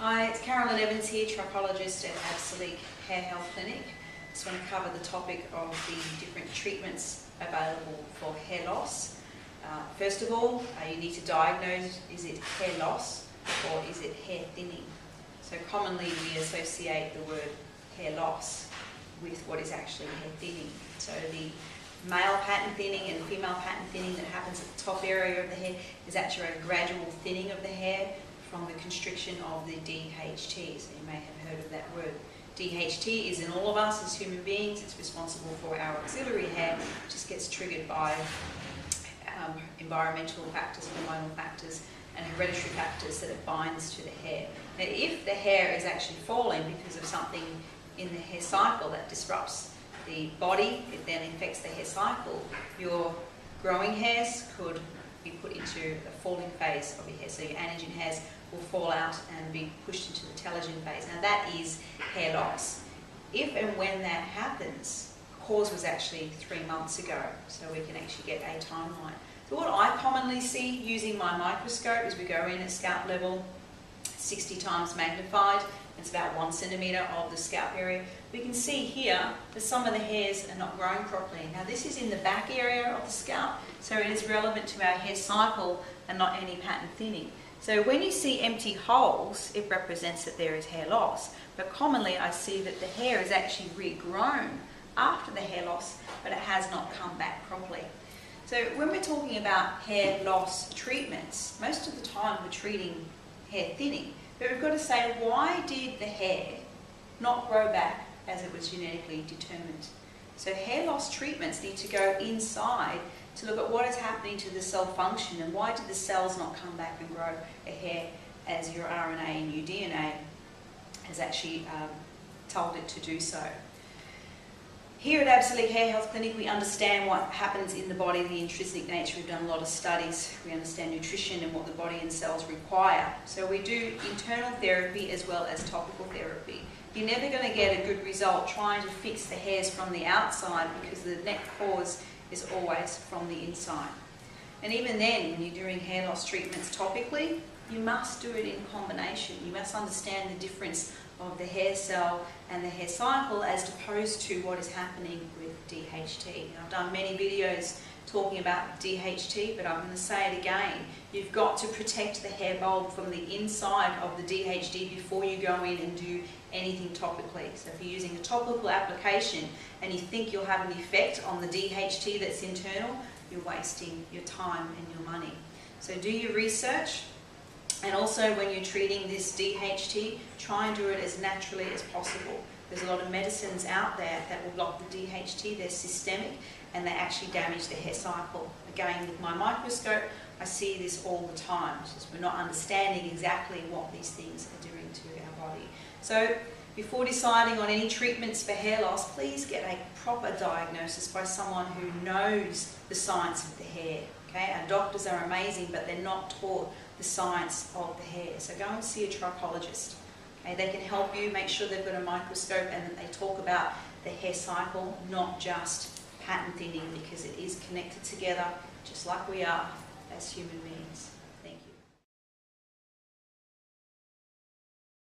Hi, it's Carolyn here, trichologist at Absolique Hair Health Clinic. Just want to cover the topic of the different treatments available for hair loss. First of all, you need to diagnose, is it hair loss or is it hair thinning? So commonly we associate the word hair loss with what is actually hair thinning. So the male pattern thinning and female pattern thinning that happens at the top area of the hair is actually a gradual thinning of the hair from the constriction of the DHT. So you may have heard of that word. DHT is in all of us as human beings. It's responsible for our auxiliary hair. It just gets triggered by environmental factors, hormonal factors, and hereditary factors that it binds to the hair. Now, if the hair is actually falling because of something in the hair cycle that disrupts the body, it then affects the hair cycle, your growing hairs could be put into the falling phase of your hair. So your anagen hairs will fall out and be pushed into the telogen phase. Now that is hair loss. If and when that happens, the cause was actually 3 months ago, so we can actually get a timeline. So what I commonly see using my microscope is we go in at scalp level, 60 times magnified. It's about 1 centimetre of the scalp area. We can see here that some of the hairs are not growing properly. Now this is in the back area of the scalp, so it is relevant to our hair cycle and not any pattern thinning. So when you see empty holes, it represents that there is hair loss. But commonly I see that the hair is actually regrown after the hair loss, but it has not come back properly. So when we're talking about hair loss treatments, most of the time we're treating hair thinning. But we've got to say, why did the hair not grow back as it was genetically determined? So hair loss treatments need to go inside to look at what is happening to the cell function and why did the cells not come back and grow a hair as your RNA and your DNA has actually told it to do so. Here at Absolique Hair Health Clinic, we understand what happens in the body, the intrinsic nature. We've done a lot of studies. We understand nutrition and what the body and cells require. So we do internal therapy as well as topical therapy. You're never going to get a good result trying to fix the hairs from the outside because the net cause is always from the inside. And even then, when you're doing hair loss treatments topically, you must do it in combination. You must understand the difference of the hair cell and the hair cycle as opposed to what is happening with DHT. I've done many videos talking about DHT, but I'm going to say it again. You've got to protect the hair bulb from the inside of the DHT before you go in and do anything topically. So if you're using a topical application and you think you'll have an effect on the DHT that's internal, you're wasting your time and your money. So do your research. And also when you're treating this DHT, try and do it as naturally as possible. There's a lot of medicines out there that will block the DHT, they're systemic and they actually damage the hair cycle. Again, with my microscope, I see this all the time. It's just we're not understanding exactly what these things are doing to our body. So before deciding on any treatments for hair loss, please get a proper diagnosis by someone who knows the science of the hair. Okay? Our doctors are amazing, but they're not taught the science of the hair. So go and see a trichologist. Okay? They can help you, make sure they've got a microscope and that they talk about the hair cycle, not just pattern thinning, because it is connected together just like we are as human beings.